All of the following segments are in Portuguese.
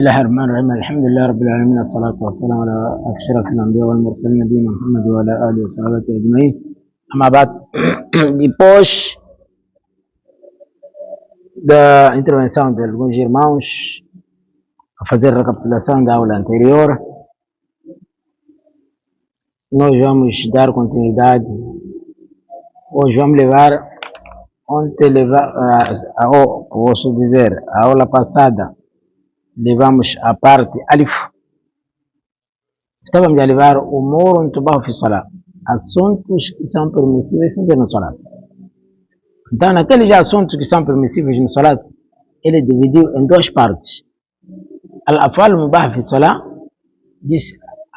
الله الرحمن الرحيم الحمد لله رب العالمين الصلاة والسلام على أشرف الأنبياء والمرسلين نبينا محمد وعلى آله وصحبه أجمعين. أما بعد, depois da intervenção de alguns irmãos a fazer a recapitulação da aula anterior, nós vamos dar continuidade. Hoje vamos levar posso dizer, a aula passada levamos a parte alif. Estávamos a levar o muro entubado fi salat, assuntos que são permissíveis fazer no salat. Então, naqueles assuntos que são permissíveis no salat, ele dividiu em duas partes. Al-afal mubah fi salat diz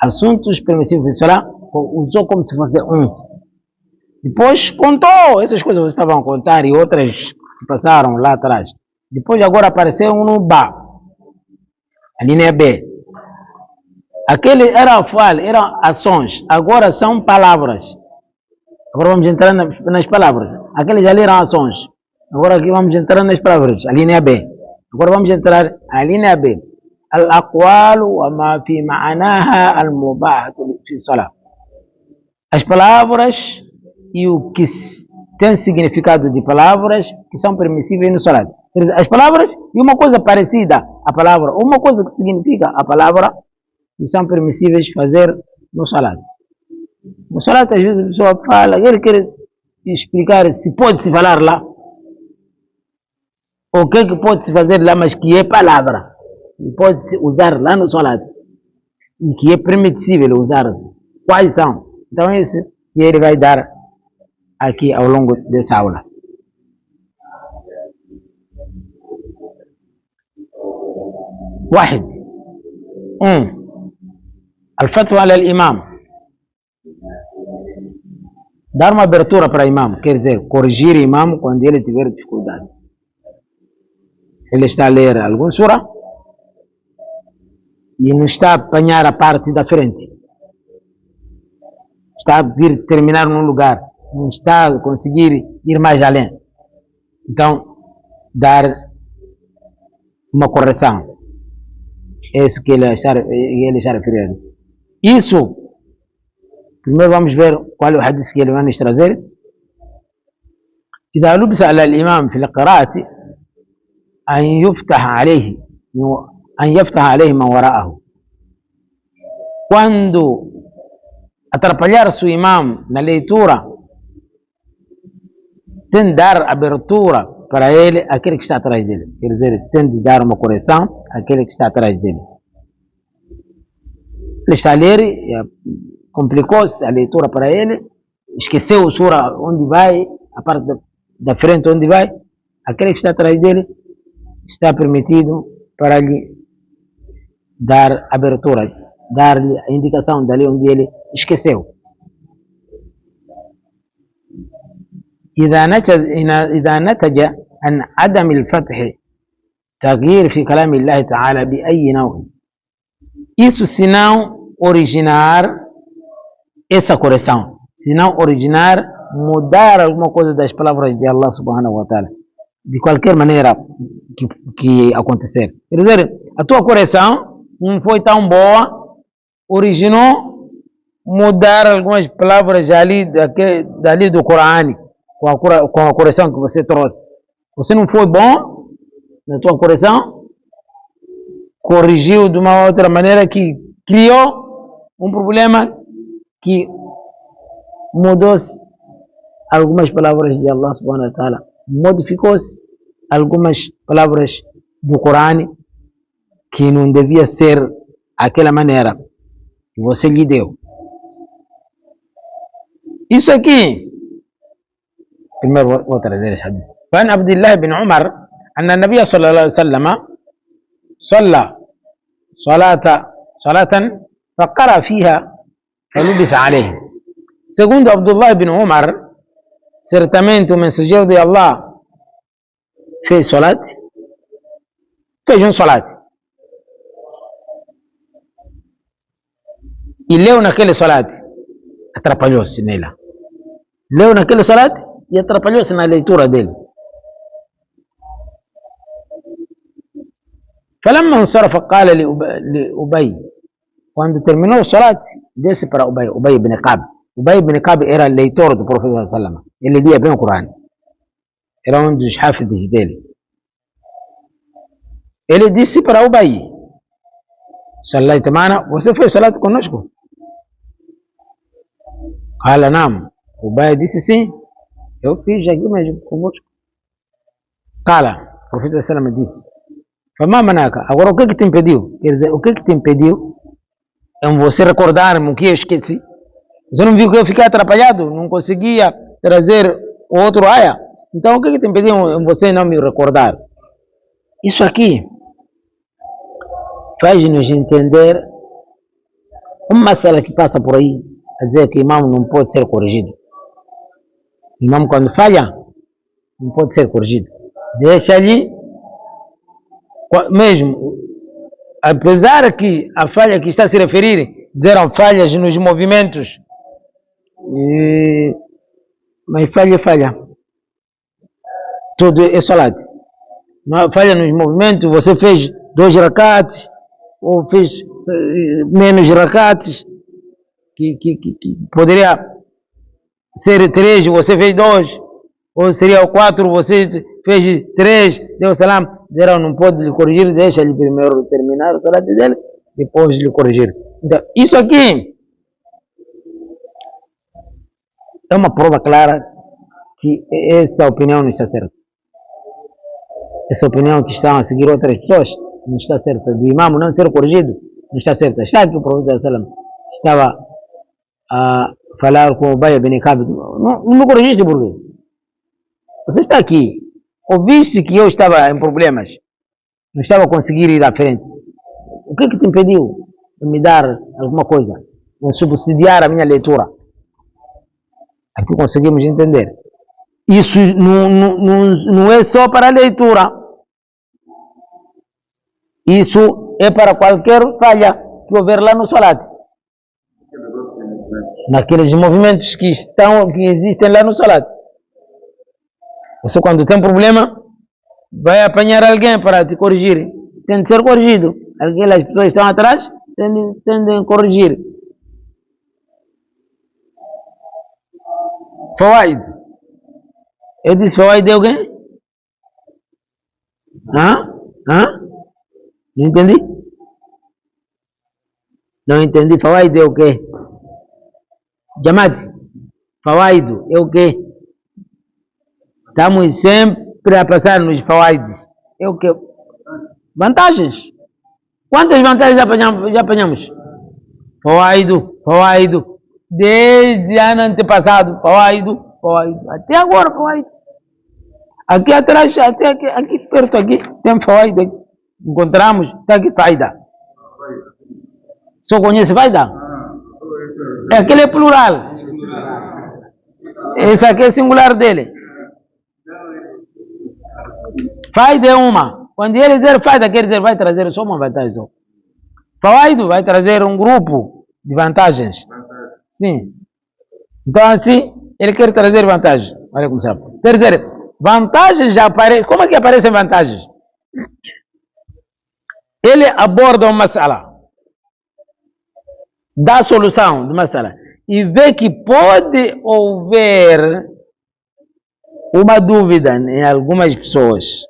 assuntos permissíveis fi salat, usou como se fosse um. Depois contou essas coisas que vocês estavam a contar e outras que passaram lá atrás. Depois agora apareceu um no ba. A linha B. Aquele era afal, eram ações, agora são palavras. Agora vamos entrar nas palavras. Aqueles ali eram ações. Agora aqui vamos entrar nas palavras. A linha B. Agora vamos entrar a linha B. Al-aqwalu wa ma fi ma'anaha al-mubahatu fi salat. As palavras e o que tem significado de palavras que são permissíveis no salat. As palavras e uma coisa parecida à palavra, uma coisa que significa a palavra que são permissíveis fazer no salat. No salat, às vezes a pessoa fala, ele quer explicar se pode se falar lá, o que pode se fazer lá, mas que é palavra, e pode se usar lá no salat, e que é permissível usar-se. Quais são? Então, esse que ele vai dar aqui ao longo dessa aula. واحد الفتوى على الإمام, dar uma abertura para o imam, quer dizer, corrigir o imam quando ele tiver dificuldade. Ele está a ler alguma sura e não está a apanhar a parte da frente, está a vir terminar num lugar, não está a conseguir ir mais além. Então, dar uma correção. É isso que ele está referindo. Isso, primeiro vamos ver qual é o hadith que ele vai nos trazer. إذا لبس على الإمام في القراءة أن يفتح عليه من وراءه. Quando atrapalhar-se o imam na leitura, tem de dar abertura para ele, aquele que está atrás dele. Quer dizer, tem de dar uma correção àquele que está atrás dele. Ele está a ler, complicou-se a leitura para ele, esqueceu a sura onde vai, a parte da frente onde vai, aquele que está atrás dele está permitido para lhe dar abertura, dar-lhe a indicação dali onde ele esqueceu. إذا نتج عن عدم الفتح تغيير في كلام الله تعالى بأي نوع. Isso se não originar essa correção, se não originar mudar alguma coisa das palavras de Allah subhanahu wa ta'ala, de qualquer maneira que acontecer. Quer dizer, a tua correção não foi tão boa, originou mudar algumas palavras dali do Corão, com a correção que você trouxe. Você não foi bom na tua correção, corrigiu de uma outra maneira que criou um problema que mudou-se algumas palavras de Allah subhanahu wa ta'ala, modificou-se algumas palavras do Corão que não devia ser aquela maneira que você lhe deu. Isso aqui primeiro vou trazer esse hadith. فعن عبد الله بن عمر أن النبي صلى الله عليه وسلم صلى صلاة فقرأ فيها فلبس عليه. Segundo Abdullah bin Umar, certamente o mensageiro de Allah fez salat, fez salat e leu naquele salat, atrapalhou-se nela, leu naquele salat e atrapalhou-se na leitura dele. فلما انصرف قال لأبي quando terminou o salat disse para Ubay ibn Ka'b. Ubay ibn Ka'b era leitor do profeta sallallahu alaihi wasallam, ele lia bem o Corão, era um dos hafides dele. Ele disse para Ubay: Sallaita mana, você fez salat conosco? Qala naam. Ubay disse sim, eu fiz aqui mesmo conosco. Qala, o profeta sallallahu alaihi wasallam disse: Fama manaka, agora o que te impediu? Quer dizer, o que te impediu em você recordar-me o que eu esqueci? Você não viu que eu fiquei atrapalhado? Não conseguia trazer o outro aya? Então o que te impediu em você não me recordar? Isso aqui faz-nos entender uma sala que passa por aí a dizer que o imam não pode ser corrigido. O imam quando falha, não pode ser corrigido. Deixa ali, mesmo, apesar que a falha que está a se referir, deram falhas nos movimentos, mas falha é falha. Tudo é salat. Não falha nos movimentos, você fez 2 rakats, ou fez menos rakats, que poderia ser 3, você fez 2, ou seria 4, você fez 3, deu salam, não pode lhe corrigir, deixa ele primeiro terminar o salat dele, depois lhe corrigir. Então, isso aqui é uma prova clara que essa opinião não está certa. Essa opinião que estão a seguir outras pessoas não está certa. Do imam não ser corrigido não está certa. Está que o profeta estava a falar com o Ubay ibn Ka'b. Não me corrigiste por quê? Você está aqui, ouviste que eu estava em problemas, não estava a conseguir ir à frente. O que te impediu de me dar alguma coisa, de subsidiar a minha leitura? Aqui conseguimos entender. Isso não é só para a leitura. Isso é para qualquer falha que houver lá no salat. Naqueles movimentos que existem lá no salat. Você quando tem problema, vai apanhar alguém para te corrigir. Tem de ser corrigido. Aquelas pessoas que estão atrás tem de corrigir. Fawaid. Eu disse fawaid de alguém? Não entendi? Não entendi. Fawaid é o quê? Jamat. Fawaid é o quê? Estamos sempre a passar nos fawaids. É o quê? Vantagens. Quantas vantagens já apanhamos? Fawaid. Desde ano antepassado, fawaid. Até agora, fawaid. Aqui atrás, até aqui perto, aqui, tem fawaid. Encontramos, está aqui faida. Só conhece faida? Aquele é plural. Esse aqui é singular dele. Faida é uma. Quando ele dizer faida, quer dizer vai trazer só uma vantagem. Fawaid vai trazer um grupo de vantagens. Sim. Então assim, ele quer trazer vantagens. Olha como sabe. Quer dizer, vantagens já aparecem. Como é que aparecem vantagens? Ele aborda uma sala, dá a solução de uma sala e vê que pode haver uma dúvida em algumas pessoas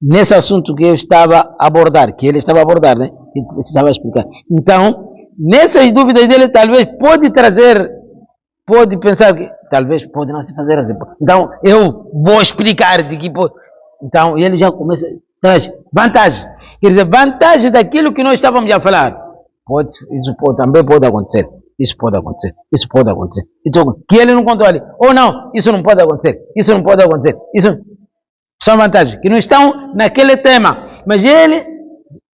nesse assunto que eu estava a abordar, que ele estava a abordar, né? Que estava a explicar. Então, nessas dúvidas dele, talvez pode trazer, pode pensar que talvez pode não se fazer assim. Então, eu vou explicar de que pode. Então, ele já começa a trazer vantagem. Quer dizer, vantagem daquilo que nós estávamos a falar. Também pode acontecer. Isso pode acontecer. Então, que ele não controle. Ou não, isso não pode acontecer. Isso são vantagens que não estão naquele tema. Mas ele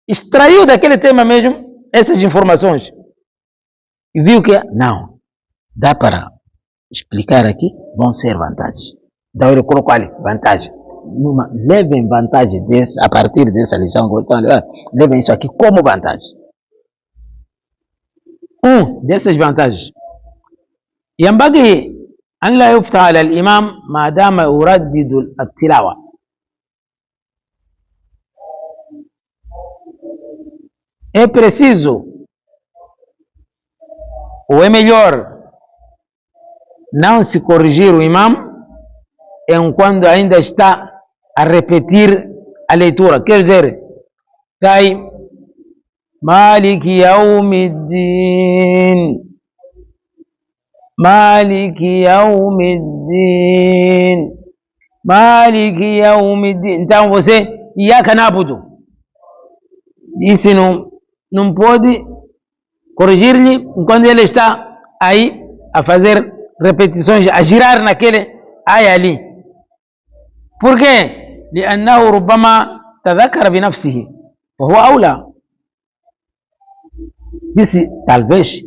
extraiu daquele tema mesmo essas informações. E viu que, não, dá para explicar aqui, vão ser vantagens. Então ele colocou ali, vantagem. Levem vantagem a partir dessa lição que estão a levar, levem isso aqui como vantagem. Dessas vantagens. ينبغي أن لا يفتى على الإمام ما دام يردد التلاوة. é preciso, ou é melhor, não se corrigir o imam enquanto ainda está a repetir a leitura. Quer dizer, está aí, Maliki Yawmiddin, Maliki Yawmiddin, Maliki Yawmiddin. Então você, Iyaka Na'budu, disse não pode corrigir-lhe enquanto ele está aí a fazer repetições, a girar naquele área ali. Por quê? لأنه ربما تذكر بنفسه وهو أولى. Disse, talvez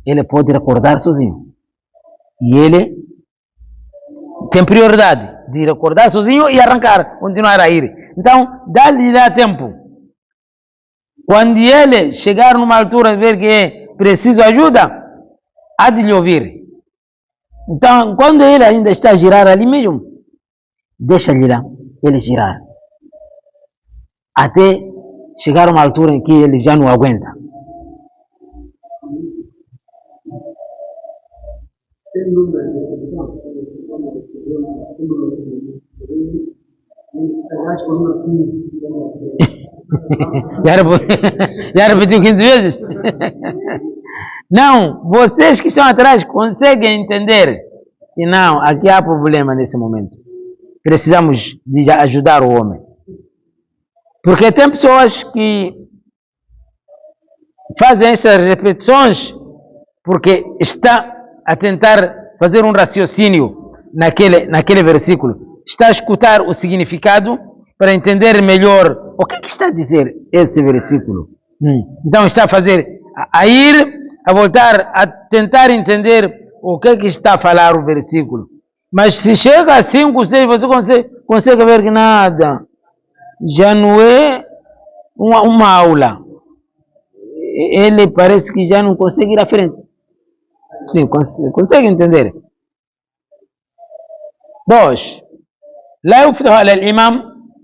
ele pode recordar sozinho. E ele tem prioridade de recordar sozinho e arrancar, continuar a ir. Então, dá-lhe tempo. Quando ele chegar numa altura de ver que é preciso ajuda, há de lhe ouvir. Então, quando ele ainda está a girar ali mesmo, deixa-lhe lá, ele girar. Até chegar uma altura em que ele já não aguenta. Já repetiu 15 vezes? Não, vocês que estão atrás conseguem entender que não, aqui há problema nesse momento. Precisamos de ajudar o homem. Porque tem pessoas que fazem essas repetições porque está a tentar fazer um raciocínio naquele versículo. Está a escutar o significado para entender melhor o que está a dizer esse versículo. Então está a fazer, a ir, a voltar, a tentar entender o que está a falar o versículo. Mas se chega a 5, 6, você consegue ver que nada. Já não é uma aula. Ele parece que já não consegue ir à frente. Sim, consegue entender. 2. لا يفتح على الإمام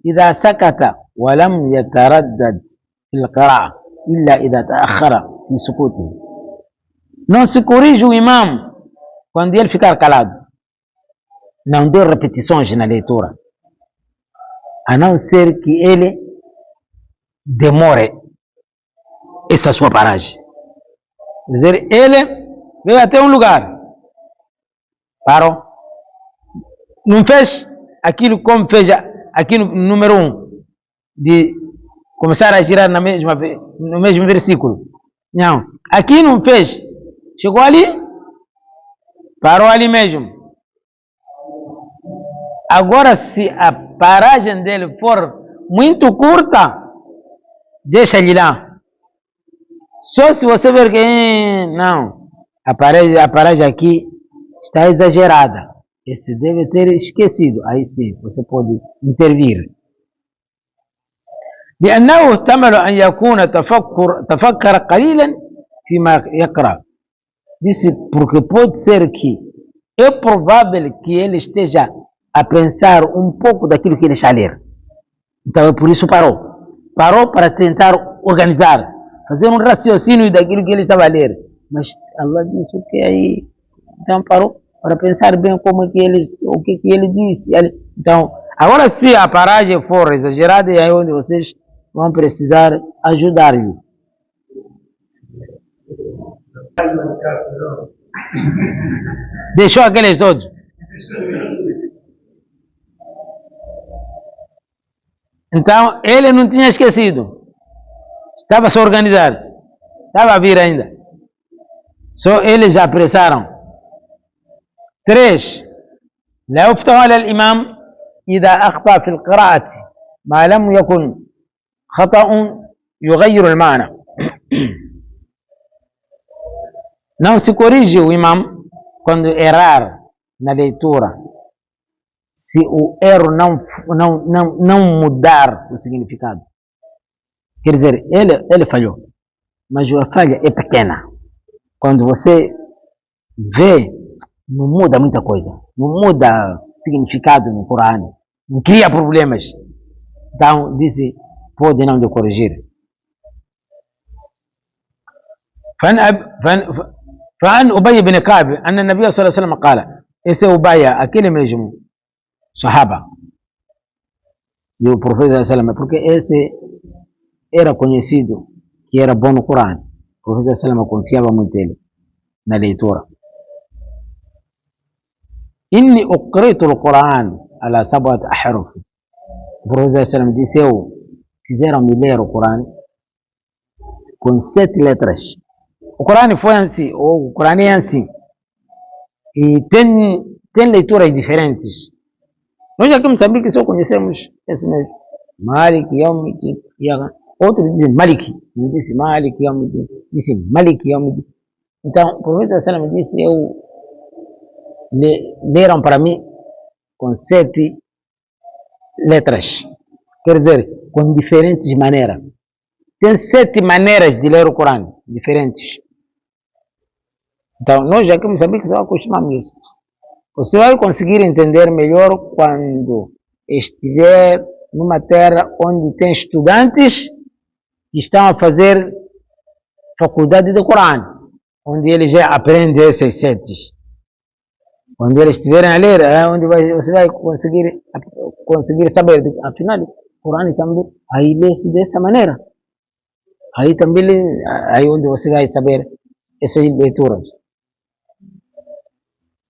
إذا سكت ولم يتردد في القراءة إلا إذا تأخر في سكوته. Não se corrige o imam quando ele ficar calado. Não dê repetições na leitura. A não ser que ele demore essa sua paragem. Quer dizer, ele veio até um lugar, parou, não fez aquilo como fez aqui no número 1, de começar a girar no mesmo versículo. Não, aqui não fez, chegou ali, parou ali mesmo. Agora, se a paragem dele for muito curta, deixa ele lá. Só se você ver que não, a paragem aqui está exagerada. Esse deve ter esquecido. Aí sim, você pode intervir. لأنه احتمل أن يكون تفكر قليلا فيما يقرأ. Disse porque pode ser que é provável que ele esteja a pensar um pouco daquilo que ele está a ler. Então é por isso parou. Parou para tentar organizar, fazer um raciocínio daquilo que ele estava a ler. Mas Allah disse o que aí? Então parou para pensar bem como o que ele disse. Então, agora se a paragem for exagerada, é aí onde vocês vão precisar ajudar-lhe. Deixou aqueles todos. Então, ele não tinha esquecido. Estava a se organizar. Estava a vir ainda. Só eles já apressaram. 3. لا يفتح على الإمام إذا أخطأ في القراءة ما لم يكن خطأ يغير المعنى. Não se corrige o imam quando errar na leitura, se o erro não mudar o significado. Quer dizer, ele falhou, mas a falha é pequena. Quando você vê, não muda muita coisa, não muda significado no Corão, não cria problemas. Então, disse, pode não lhe corrigir. فعن أبي بن كعب أن النبي صلى الله عليه وسلم قال ese ubaya aquele mesmo sahaba do profeta sallallahu porque esse era conhecido que era bom no Corão. O profeta sallallahu confiava muito nele na leitura. Inni uqritu al-Quran ala sab'ati ahruf. O profeta sallallahu disse eu fizeram me ler o Corão com 7 letras. O Corão foi assim, o Corão é assim. E tem leituras diferentes. Nós aqui em Moçambique só conhecemos esse mesmo. Malik, Yawmiddin, outros dizem Malik, não disse Malik, Yawmiddin, disse Malik, Yawmiddin. Então, o profeta sallallahu disse, leram para mim com 7 letras. Quer dizer, com diferentes maneiras. Tem 7 maneiras de ler o Corão, diferentes. Então, nós aqui em Moçambique só acostumamos isso. Você vai conseguir entender melhor quando estiver numa terra onde tem estudantes que estão a fazer faculdade de Corão, onde eles já aprendem esses 7. Quando eles estiverem a ler, é onde você vai conseguir saber. Afinal, o Corão também aí lê-se dessa maneira. Aí também aí onde você vai saber essas leituras.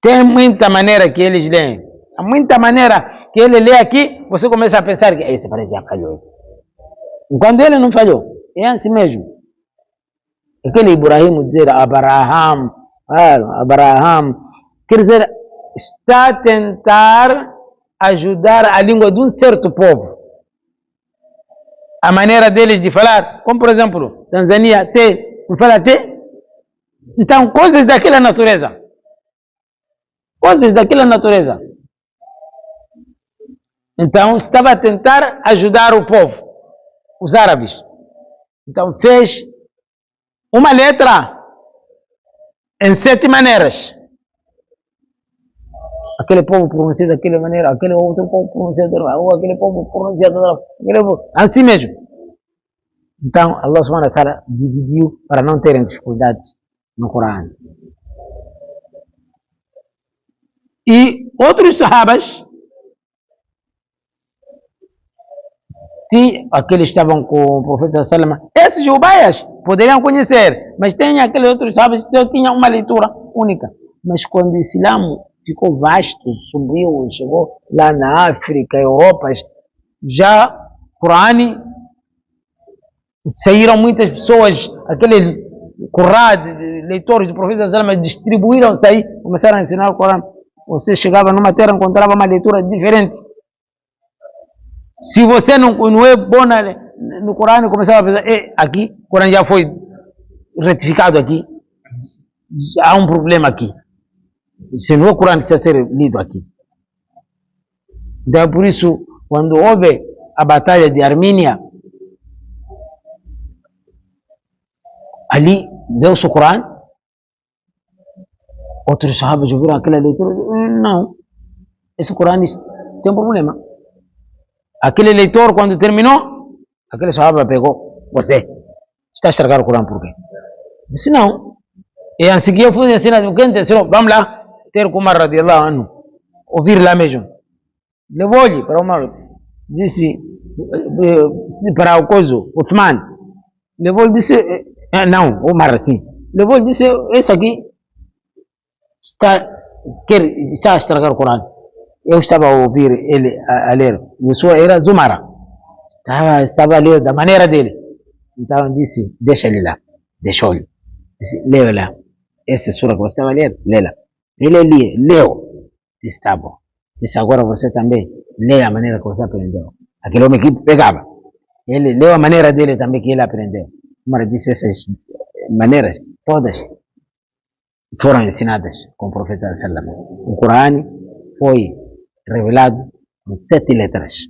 Tem muita maneira que eles leem. Há muita maneira que ele lê aqui, você começa a pensar que esse parece já falhou esse. Enquanto ele não falhou, é assim mesmo. Aquele Ibrahim dizer Abraham, quer dizer, está a tentar ajudar a língua de um certo povo. A maneira deles de falar, como por exemplo, Tanzânia, não fala te? Então, coisas daquela natureza. Coisas daquela natureza. Então, estava a tentar ajudar o povo, os árabes. Então, fez uma letra em 7 maneiras. Aquele povo pronuncia daquela maneira, aquele outro povo pronuncia de outra, aquele povo pronuncia de outra, assim mesmo. Então, Allah subhanahu wa ta'ala dividiu para não terem dificuldades no Corão. E outros sahabas, aqueles que estavam com o profeta sallallahu, esses ubaias poderiam conhecer, mas tem aqueles outros sahabas que só tinham uma leitura única. Mas quando o Islã ficou vasto, subiu, chegou lá na África, Europa, já Corão, saíram muitas pessoas, aqueles leitores do profeta sallallahu distribuíram-se aí, começaram a ensinar o Corão. Você chegava numa terra, encontrava uma leitura diferente. Se você não é bom no Corão, começava a pensar, aqui, o Corão já foi retificado aqui. Há um problema aqui. Se não é o Corão que precisa ser lido aqui. Então, por isso, quando houve a batalha de Armínia, ali deu-se o Corão. Outros sahabas ouviram aquela leitura, não, esse Corão tem um problema. Aquele leitor, quando terminou, aquele sahaba pegou, você está a estragar o Corão por quê? Disse não. E em seguida eu fui ensinar, quem te ensinou? Vamos lá, ter com Umar radiallahu anhu, ouvir lá mesmo. Levou-lhe para Umar, disse para o coiso, Uthman, levou-lhe, disse, não, Umar assim, levou-lhe, disse, isso aqui está a estragar o Corão. Eu estava a ouvir ele a ler. E sua era Zumara. Estava a ler da maneira dele. Então disse, deixa ele lá. Deixou-lhe. Disse, leu lá. Essa sura que você estava a ler, lê lá. Ele leu. Disse, tá bom. Disse, agora você também lê a maneira que você aprendeu. Aquele homem que pegava. Ele leu a maneira dele também que ele aprendeu. Mas disse, essas maneiras todas foram ensinadas com o profeta sallallahu alaihi wasallam. O Corão foi revelado com 7 letras.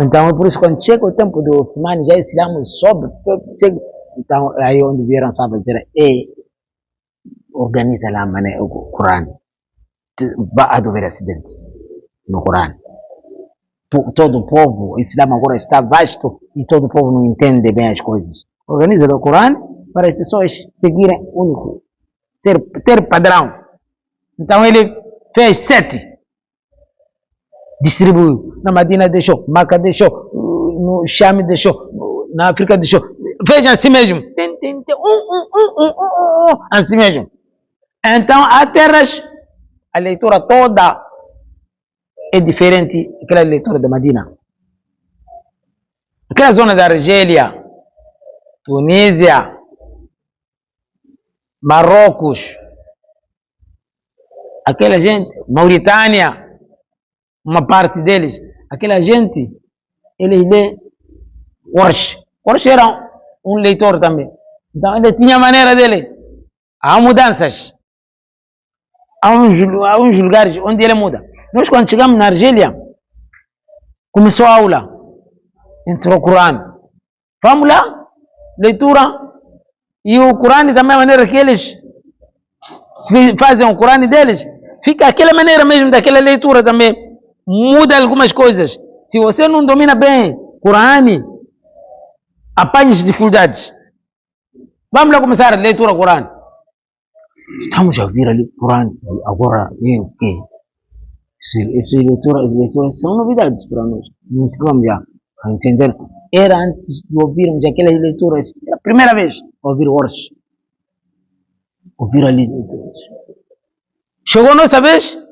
Então é por isso que quando chega o tempo do Uthman, já o Islã sobe. Então é aí onde vieram só dizer, organiza lá o Corão. Vai haver acidente no Corão. Todo o povo, o Islã agora está vasto e todo o povo não entende bem as coisas. Organiza o Corão para as pessoas seguirem único, ter padrão. Então ele fez 7, distribuiu. Na Madina deixou, Maca deixou, no Chame deixou, na África deixou. Veja assim mesmo, assim mesmo. Então há terras, a leitura toda é diferente daquela leitura da Madina. Aquela zona da Argélia, Tunísia, Marrocos, aquela gente, Mauritânia, uma parte deles, aquela gente, eles lê Warsh. Warsh era um leitor também. Então ele tinha a maneira dele. Há mudanças. Há uns lugares onde ele muda. Nós quando chegamos na Argélia, começou a aula, entrou o Corão. Vamos lá, leitura. E o Corão também a maneira que eles fazem o Corão deles, fica aquela maneira mesmo daquela leitura também. Muda algumas coisas. Se você não domina bem o Corão, apanha as dificuldades. Vamos lá começar a leitura do Corão. Estamos a ouvir ali o Corão, agora é o quê? Essas leituras são novidades para nós. Não vamos já a entender. Era antes de ouvirmos aquelas leituras, era a primeira vez ouvir Warsh. Ouvir ali leituras. Chegou a nossa vez, o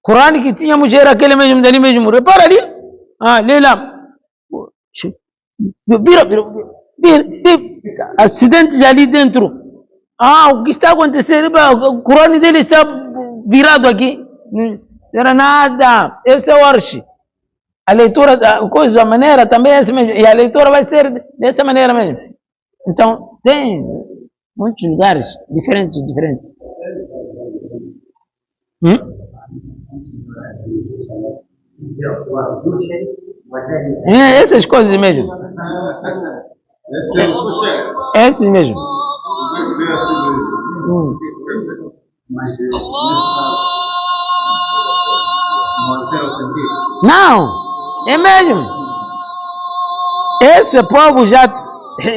Corão que tínhamos era aquele mesmo, dali mesmo. Repara ali. Lê lá. Vira. Acidentes ali dentro. O que está acontecendo? O Corão dele está virado aqui. Não era nada. Esse é o Warsh. A leitura, a maneira também é essa mesmo. E a leitura vai ser dessa maneira mesmo. Então, tem muitos lugares diferentes. Essas coisas mesmo. Essas mesmo. Não, é mesmo. Esse povo já,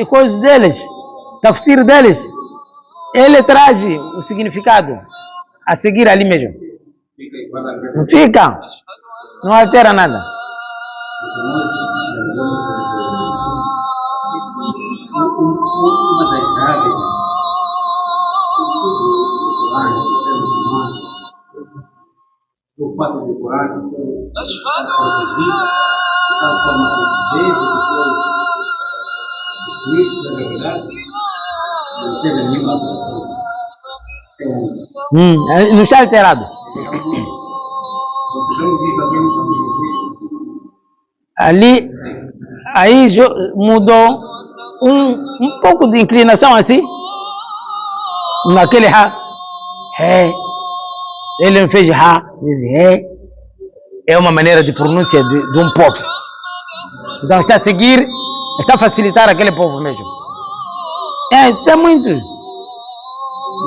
coisas deles, tafsir deles, ele traz o significado a seguir ali mesmo. Não fica, não altera nada. O fato do Corão ser tal forma desde que foi escrito, na verdade, não teve nenhuma alteração. Não está alterado. Ali, aí mudou um pouco de inclinação assim, naquele ha, ele não fez ha, diz é uma maneira de pronúncia de um povo. Então está a seguir, está a facilitar aquele povo mesmo. Tem muito.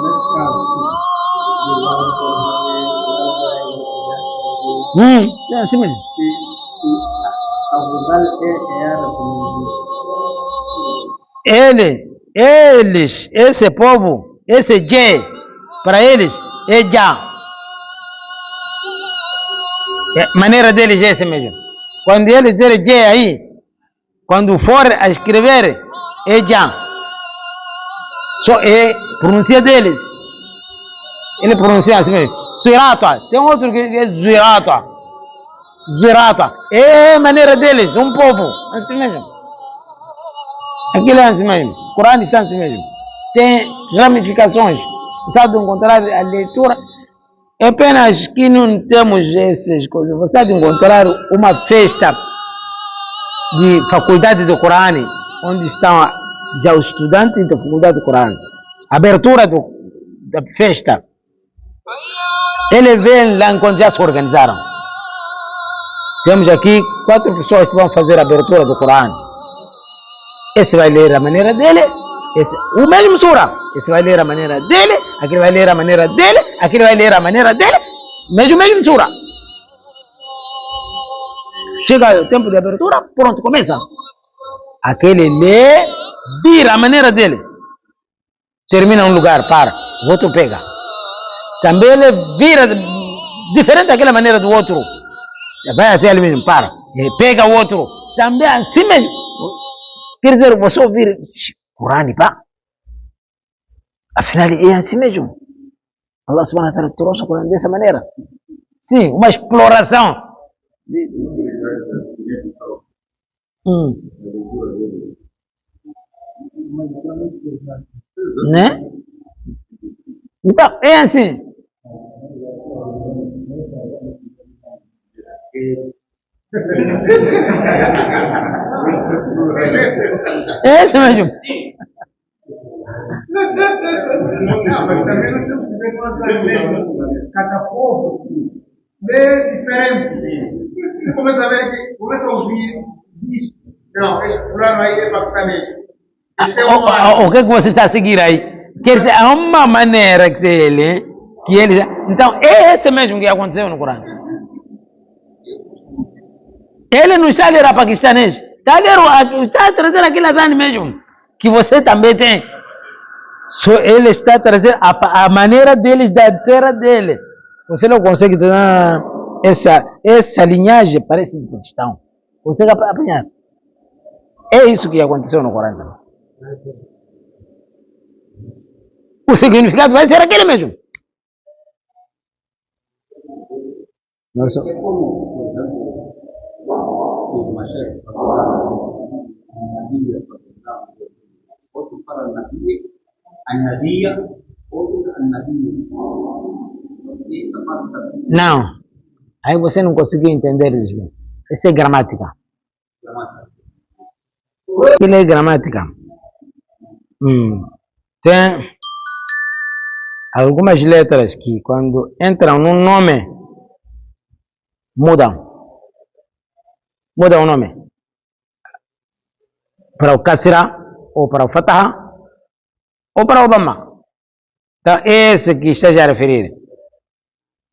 Nesse caso, é assim mesmo. A verdade é Eles, esse povo, esse J, para eles é já. Maneira deles é essa mesmo. Quando eles dizem J aí, quando for a escrever, é já. Só é pronuncia deles. Ele pronuncia assim mesmo. Zirata. Tem outro que é Zirata. Zirata. É a maneira deles, de um povo. Assim mesmo. Aquilo é assim mesmo. O Corão está assim mesmo. Tem ramificações. Você de encontrar a leitura. É apenas que não temos essas coisas. Você de encontrar uma festa de faculdade do Corão, onde estão já os estudantes da faculdade do Corão. Abertura da festa. Ele vem lá enquanto já se organizaram. Temos aqui 4 pessoas que vão fazer a abertura do Corão. Esse vai ler a maneira dele, o mesmo sura. Esse vai ler a maneira dele, aquele vai ler a maneira dele, aquele vai ler a maneira dele, mesmo sura. Chega o tempo de abertura, pronto, começa. Aquele lê, vira a maneira dele. termina um lugar, para, o outro pega. Também ele vira diferente daquela maneira do outro. Vai até ali mesmo, para, ele pega o outro. Também assim mesmo. Quer dizer, você ouvir Corão, pá. Afinal, é assim mesmo. Allah subhanahu wa ta'ala trouxe o Corão dessa maneira. Sim, uma exploração. Né? Então, é assim. É esse mesmo. Cada povo é diferente. Você começa a ver que começa a ouvir isso. Não, esse fulano aí é paquistanês. O que você está a seguir aí? Quer dizer, há uma maneira que ele. Então, é esse mesmo que aconteceu no Corão. Ele não está a ler a paquistanês. Está a trazer aquele azane mesmo. Que você também tem. Ele está a trazer a maneira deles, da terra dele. Você não consegue dar essa linhagem, parece de cristão. Você apanhar. É isso que aconteceu no Corão. O significado vai ser aquele mesmo. Nossa. É como, por exemplo, os machés, outro para a Nadia, outro a Nadia. Não. Aí você não conseguiu entender isso. Isso é gramática. Aquilo é gramática. Tem algumas letras que quando entram num nome mudam o nome para o kasra ou para o fataha ou para o dhamma. Então esse que esteja a referir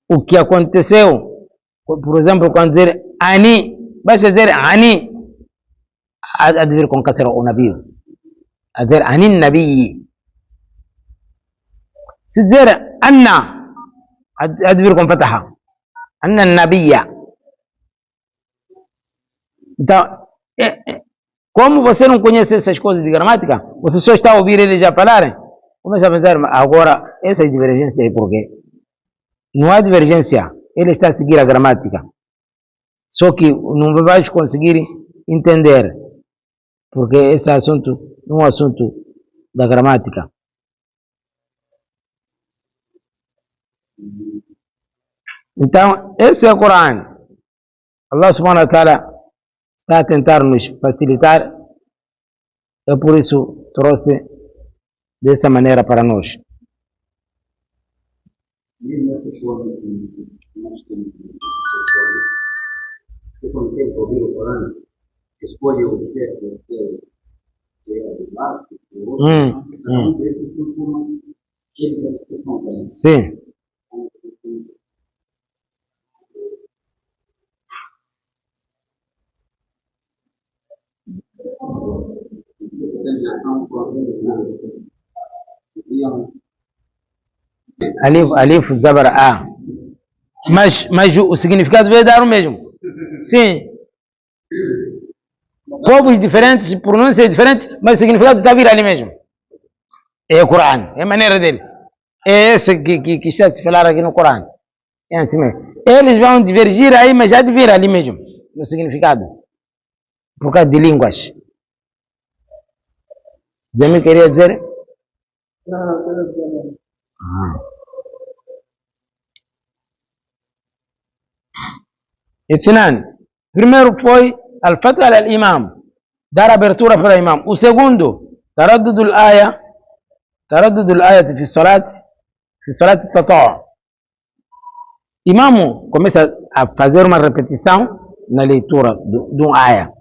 o que aconteceu, por exemplo, quando dizer ani, basta dizer ani, a vir com kasra ou nabio, a dizer ani nabi. Se dizer anna, a vir com fataha, anna nabiya. Então, como você não conhece essas coisas de gramática, você só está a ouvir eles já falarem, começa a pensar, agora, essa é divergência aí, por quê? Não há divergência, ele está a seguir a gramática. Só que não vai conseguir entender, porque esse assunto não é um assunto da gramática. Então, esse é o Corão. Allah subhanahu wa ta'ala está a tentar nos facilitar, é por isso trouxe dessa maneira para nós. Mesmo as pessoas que nós temos, que quando tem que ouvir o Corão, escolhe o objeto que é do lado, do outro, então desses são como eles respeitam. Sim. Alif, zabar, a. Mas o significado vai dar o mesmo. Sim. Povos diferentes, pronúncia diferente, mas o significado está a vir ali mesmo. É o Corão, é a maneira dele. É esse que está a se falar aqui no Corão. É assim mesmo. Eles vão divergir aí, mas já de vir ali mesmo, no significado. Por causa de línguas. Zemi queria dizer? Não. Eثنان. Primeiro foi al-fatwa al-imam, dar abertura para o imam. O segundo, تردد الآية في صلاة التطوع. Imam começa a fazer uma repetição na leitura de uma aya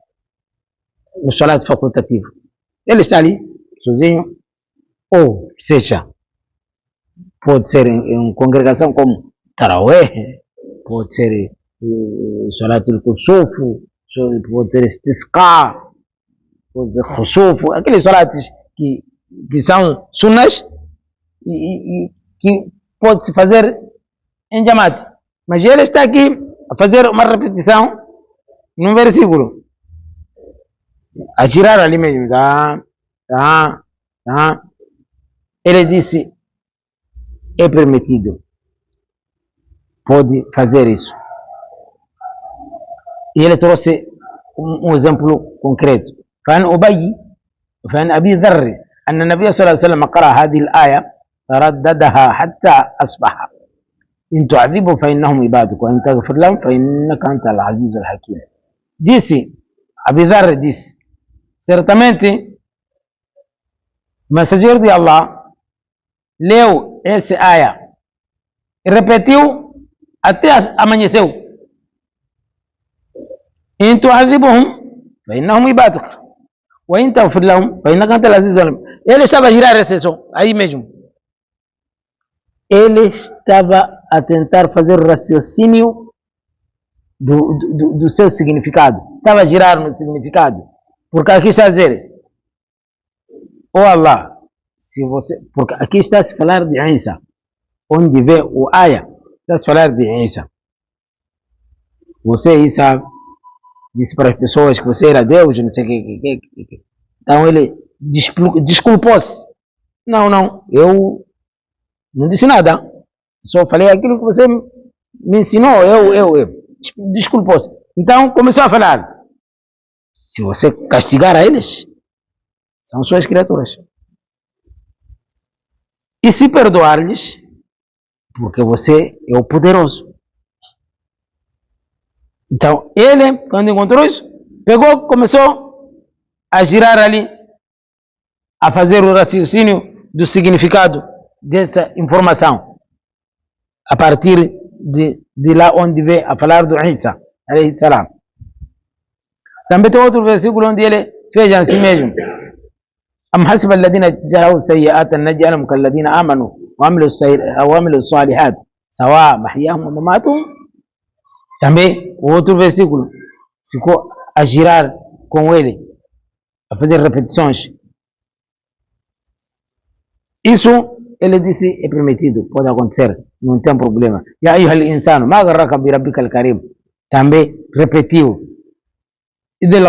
no salat facultativo. Ele está ali, sozinho, ou seja, pode ser em congregação como Taraweh, pode ser salat al-kusuf, pode ser istisqa, pode ser khusuf, aqueles salates que são sunnas, que pode se fazer em Jamaat. Mas ele está aqui a fazer uma repetição num versículo. A girar ali mesmo. Tá. Ele disse, é permitido. Pode fazer isso. E ele trouxe um exemplo concreto. فعن أبي فعن أبي ذر أن النبي صلى الله عليه وسلم قرأ هذه الآية فرددها حتى أصبح إن تعذبوا فإنهم عبادك وإن تغفر لهم فإنك أنت العزيز الحكيم. Disse Abi Dharr disse, certamente o mensageiro de Allah leu essa área e repetiu até amanheceu. إن تعذبهم فإنهم عبادك وإن تغفر لهم فإنك أنت العزيز الحكيم. Ele estava a girar esse som, aí mesmo. Ele estava a tentar fazer o raciocínio do seu significado. Estava a girar no significado. Porque aqui está a dizer, oh Allah, se você, porque aqui está a se falar de Isa, onde vê o Aya, está a se falar de Isa. Você, Isa, disse para as pessoas que você era Deus, não sei o que. Então ele desculpou-se. Não, eu não disse nada. Só falei aquilo que você me ensinou. Eu. Desculpou-se. Então começou a falar. Se você castigar a eles, são suas criaturas. E se perdoar-lhes, porque você é o poderoso. Então ele, quando encontrou isso, pegou, começou a girar ali, a fazer o raciocínio do significado dessa informação, a partir de lá onde vê a falar do Isa, alayhi salam. Também tem outro versículo onde ele fez assim mesmo. أم حسب الذين جاءوا سيئات أن نجعلهم كالذين آمنوا وعملوا الصالحات سواء محياهم ومماتهم. Também o outro versículo ficou a girar com ele, a fazer repetições. Isso ele disse é permitido, pode acontecer, não tem problema. Ya ayyuhal insanu ma gharraka bi rabbikal karim. Também repetiu. Idil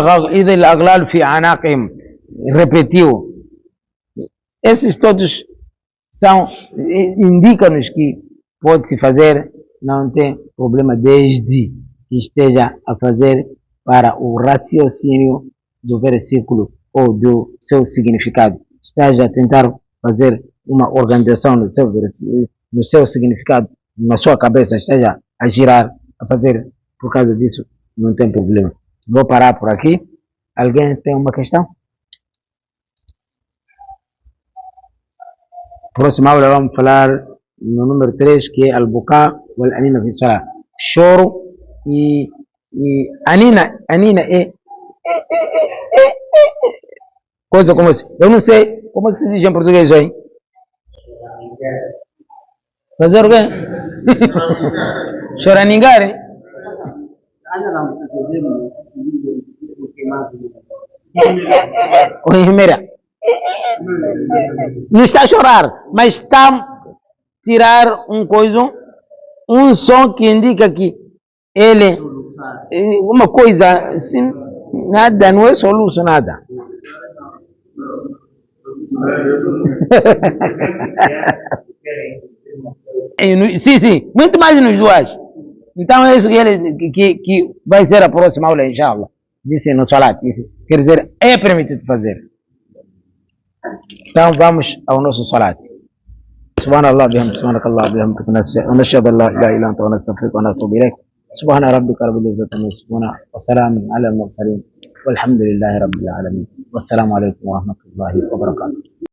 aghlal fi anaqihim. Repetiu. Esses todos indicam-nos que pode se fazer, não tem problema, desde que esteja a fazer para o raciocínio do versículo ou do seu significado. Esteja a tentar fazer uma organização no seu significado, na sua cabeça, esteja a girar, a fazer, por causa disso, não tem problema. Vou parar por aqui. Alguém tem uma questão? Próxima aula vamos falar no número 3, que é Al-Buka wal-Anina fi Salah. Choro e Anina é coisa como assim. Eu não sei como é que se diz em português aí. Fazer o quê? Choraningar, hein? O enfermeira. Não está a chorar, mas está a tirar um som que indica que ele, uma coisa assim, nada, não é soluço, nada. Sim, muito mais nos duas. Então é isso que vai ser a próxima aula, inshallah. Disse no Salat, quer dizer, é permitido fazer. Então vamos ao nosso Salat. Subhanallah bihamdihi, subhanakallah bihamdika, nashhadu an la ilaha illa anta wa nastaghfiruka wa natubu ilayk. Subhana rabbika rabbil izzati amma yasifun wa salamun ala al-mursalin walhamdulillahi rabbil alamin. Wassalamu alaykum wa rahmatullahi wa barakatuh.